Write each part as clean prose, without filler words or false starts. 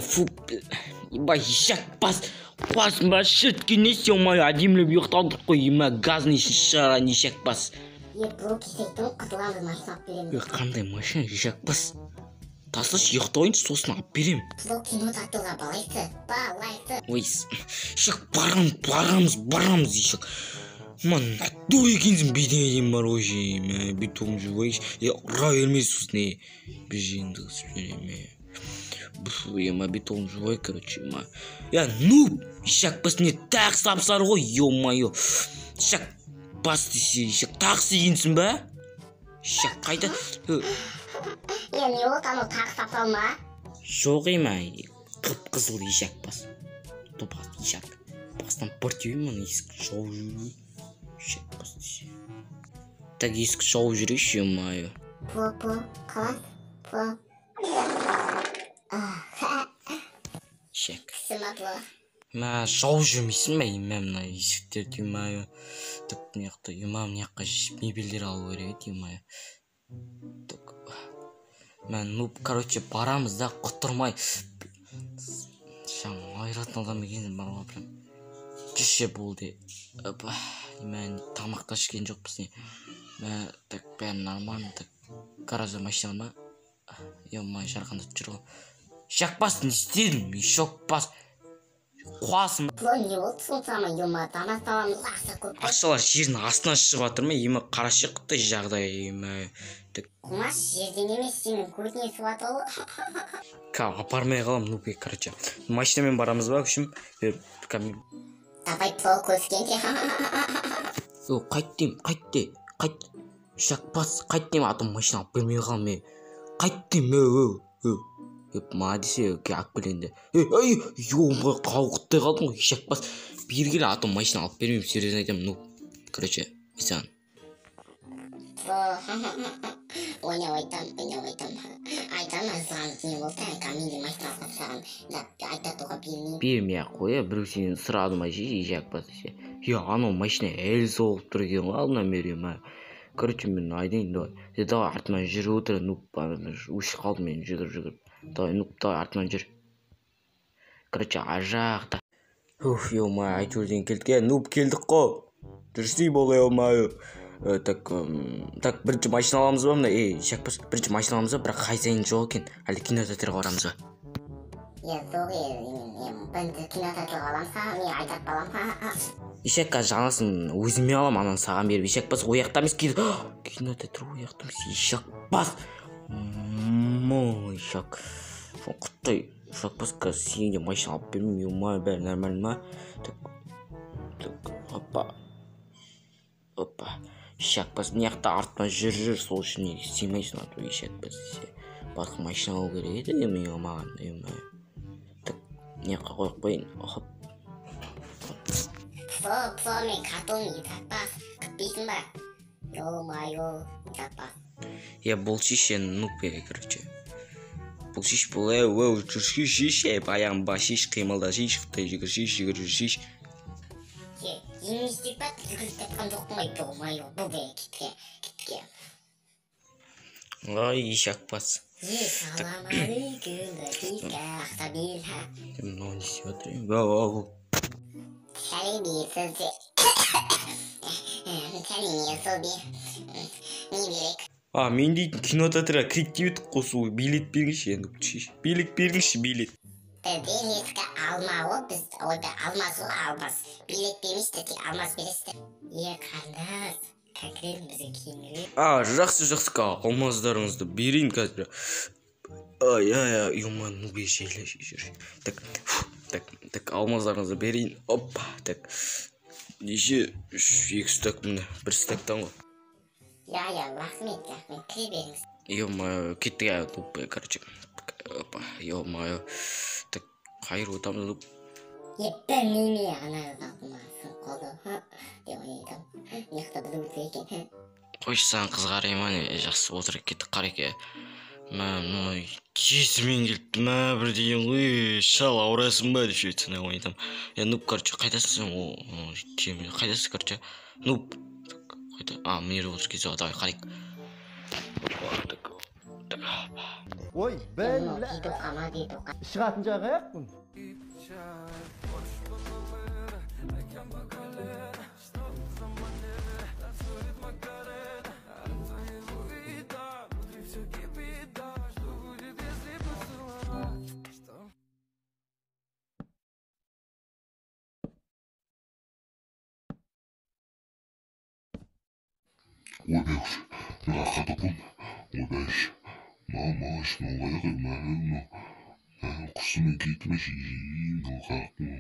Фу, ебать, щак бас шытки несе, ё-моё, әдемілеп ұйықталдық қой, ема газный шара не щак бас. Бұл кесектің құтыланды машина алып беремін. Қандай машина, щак бас. Таслашы ұйықтайыншы, сосын алып берем. Бұл кино татуға балайсы. Ой, щак барамыз, щак. Ман, нәтту екенсің беден бар ойшы, бетом жүвайш. Ұра бермейсіз сосын, беженді қысып жереме. Ема бетон живой, короче, ема. Ну, щак бас не так сапсар ғой, ё-моё. Щак бас десе, щак тақсы екенсің ба? Щак қайда? Не ол тану тақ сапсал ма? Жоқ ема, қып-қызыл ешак бас. Топас ешак. Бастан бұртеу ема, ескі шауып жүру. Щак бас десе. Так ескі шауып жүрейші, ё-моё. Щак. Ма шауып жүрмейсің ба, ема мына есіктерді, ема. Так мияқта, ема мияққа мебелдер алу керек, ема. Так. Короче, барамыз да құттырмай. Шам, айратын адам екенін барға прям. Жүше болды. Мен тамақта ішкен жоқпыз не. Так, бәрі нормально, так. Гаражда машина ма? Ема, жарқанда жүр ғой. Щак бас не істедім, шок бас. Қуасым. Не болды сонсама, ема, тамақталамыз ақша көп. Ақшалар жердің астынан шығып жатыр ма? Ема қарашы қыттай жағдай, ема. Құмаш жерден емес, сенің көзіне суат ол. Апармай қалам, нупе, короче. Машинамен барамыз ба, күшім? Давай пол көскенде. Қайт. Щак бас, қайт дейм, атым машина алып бермей қалам, қайт дейм, ма десе, ақ біленде. Ё-ма, қауқыттай қалдым ғой, щак бас. Бергелі атым машина алып бермейм, серьезно айтам, короче, исан. Ойнап айтам. Айтам, азғаныз не болды, каминде машина сапсаған. Айтатуға бермейм. Бермей-ақ қой, біреу сенен сұрадым щак бас десе. Анау машина әлі соғып тұр екен ғой, алдынан берем, Короче, мен айдайын, давай артынан жүріп отыр, өшіп қалды мен жүгіріп. Давай, артынан жүр. Короче, ажақта. Ё-ма, айтуден келдік, келдік қой. Жүрсей болай алмай. Так, бірінші машина аламыз ба мына? Щак бас, бірінші машина аламыз ба, бірақ қайсайын жоқ екен. Әлі кинотеатрға барамыз ба? Бірінші кинотеатрға аламса, мен айтат балам. Щак жаңасын өзіме алам, анан саған беріп. Щак бас ояқтамыз кейді. Кинотеатр ояқтамыз, щак бас. Мой щак. Құттай. Щак бас сенде машина алып бермейм, ё-ма, бәрі нормально ма? Так, опа. Щак бас мияқта артынан жүр, сол үшін неге істемейсің ату, щак бас десе. Басқа машина алу керек еді, маған, Так, мияққа қойып қойын. Мен картон жатпас, күтпейсің ба? Ё-майо, жатпас. Бұл шишен, короче. Бұл шиш бұл, жүрші шиш, аяғым ба шиш, қималда шиш, қытай жүгір шиш. Еместік бәт, жүгіріп тәтқан жоқтың ай, ё-майо, бұл бәрі кетке. Ай, щак бас. Салам алейкум, дәкиқа, ақта бел, Мынау не істеп отыр? Сәлеметсіз. Не берек? Мен дейтін кинотеатрға кірейік деп едік қосу, билет бергінші енді шиш. Билет бергінші, билет. Білетті алма ол, біз алмаз ол алмаз. Билет берместі, тек алмаз бересті. Қандас, кәкірем бізге кейінірек. Жақсы, алмаздарыңызды берейін қазір. Ё-ма, нубе жейлі жүр. Так, алмаздарыңызды берейін. Опа, так. Неше, 2 стак міне, 1 стактан ғой. Рахмет, кіре беріңіз. Ё-ма, кеттік, короче. Опа, ё-ма, так, қайыр отамыз. Бір неме анағыз қолды, деп ойнайтам. Неқта білу екен. Қойшы саған қызғарайым, жақсы отырып кеттік қареке. Кесімен келіпті бір деген ғой, шал аурасың ба деп шөйтсін ойнайтам. Короче, қайтасың сен, қайтасың, короче. Қайта, мені отыр кезі, давай қарайық. Ой, бәллә. Шығатын жағы аяқпын. Webex, rakatapun, webex, mamaş, nolaya kıymayın, kusumun gitmiş, no kakmo,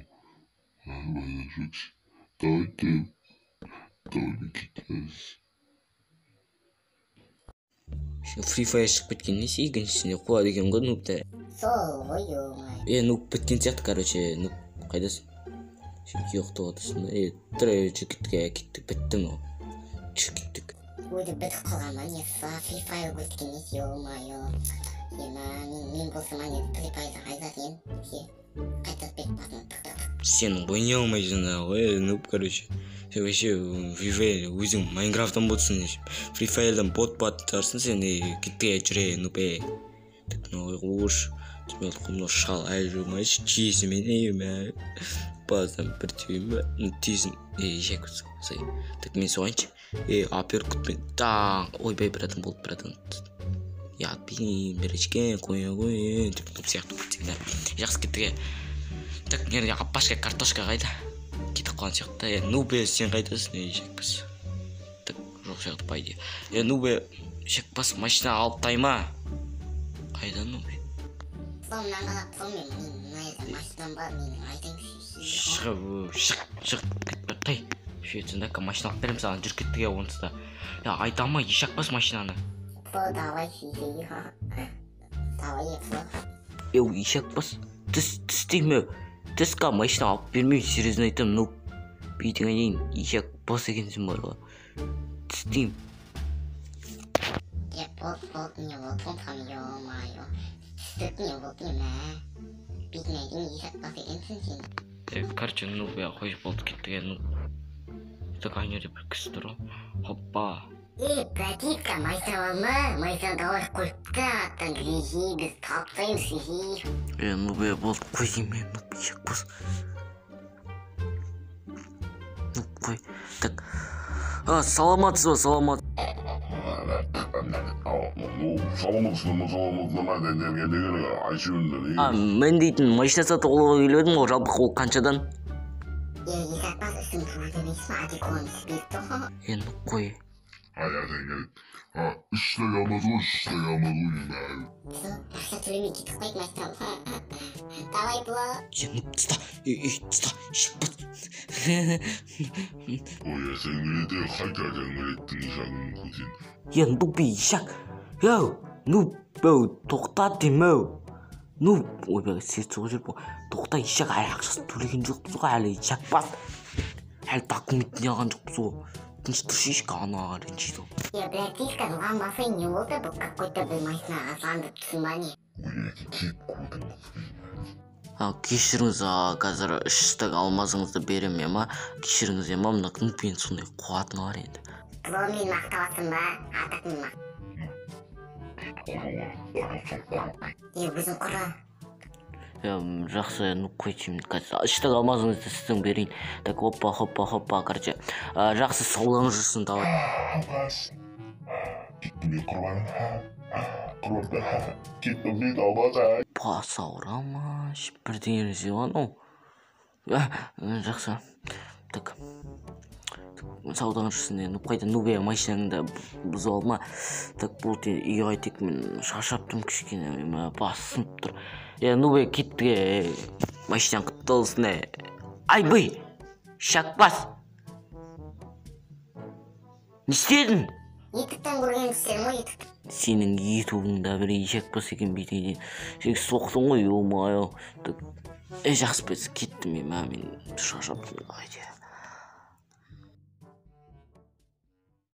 bayılacak, dağıtı gitmez. Şu Free Fire шығып кеткеннен екіншісіне қуа деген ғой нубты. Сол ғой ё-моё. Нуб біткен сияқты, короче, нуб қайдасың? Сен ұйықтап отырсың да, кеттік, бітті ма? Кеттік. Өзі бітіп қалған ба не Free Fire өткеннен ё-моё. Мен болсам Free Fire'ды қайдатайын. Қайтып бет басына тық-тық. Сен ойнай алмайсың ғой, нуб, короче. Сен вообще Free Fire өзің Майнкрафттан ботсың. Free Fire'дан бот баттарсың сен, кетті жүре, нуб, Так, новый луж. Тебе құмны шал айжумайш, чесімен, баздан бір түйімі, түйсін, жек өтсің. Так, мен соғаншы, аперкутпен, ойбай братан болып братан. Атпейін, берешкен, қойын, деп сияқты көтсеңдер. Жақсы кеттіге. Так, нерде апашқа картошка қайда? Кетіп қалған сияқты. Нубе, сен қайдасың, жекпіз. Так, жоқ сияқты пайде. Нубе, жекпіз машина алып тайма. Қайда нубе? Сонымнан қалап сонымен мен машинам бар, менің айтайын. Шық, тай. Шетсінде машина алып берем саған, жүр кеттіге онсызда. Айтама, ешақпас машинаны. Давай сүйсейі, давай ешақпас. Тіс деймі? Тісқа машина алып бермей, серьезно айтам, бейтің айын, ешақпас екенсің бар ғой. Тіс дейм. Болт не помпам, ё-моё. Сүт не болт неме. Бейтің айын ешақпас екенсің сен. Короче, қойып болды кеттіге, Так, айнере бір кісі тұр. Хоппа. Братишка, майсан алма, майсан давай қойыпты, аттан грехи, біз таптайым сүйі. Болды, қойдейм мен, ешақпас. Қой, так. Саламатсыз ба, саламат. Мен дейтін машина сатып алуға келіп едім ғой, жалпы ол қаншадан? Ешақпас үшін көрдемейсің, адекуан спирті. Қой. İşte yamadı ben. Ақша төлемей кетіп қойып машинам. Давай бұла. Тыста, шықпас. Oya sen geledi, hayda gelmedin şakın kuzin. Нуб, шақ. Тоқта демеу. Ойбай, серт соғы жүр бұл. Тоқта ешақ ақшасы төлеген жоқпыз ғой, әлі ешақпас. Әлі документіне алған жоқпыз ғой. Тыныш тұршишка анаға ренжиді. Братишка, бұған басы не болды, бұл какой-то бір машинаға санды түсінба не? Кешіріңіз, қазір 3 алмазыңызды берем ема. Кешіріңіз ема, мына нубпен сондай қуатыны бар енді. Клонмен мақтавасың ба, атақмен ма? Өзің құры. Жақсы, қойчим, 3 алмазыңызды сіздің берейін. Так, хоппа, короче. Жақсы саулан жүрсін, давай. Бас ауырама, бірдеңені зеван, жақсы. Так, саудан жүрсін, қайда нубе машинаңды бұзу алма. Так, бұл үйге қайтек, мен шашаптым кішкене, басым тұр. Нубе кеттіге машинаң құтты олсын. Айбай, шақпас. Не істедің? Ютубтан көрген істерім ғой, ютуб. Сенің ютубыңда бір шақпас екен бейтейден. Сен соқтың ғой, ё-моё. Жақсы бәз кеттім мен шашаптым.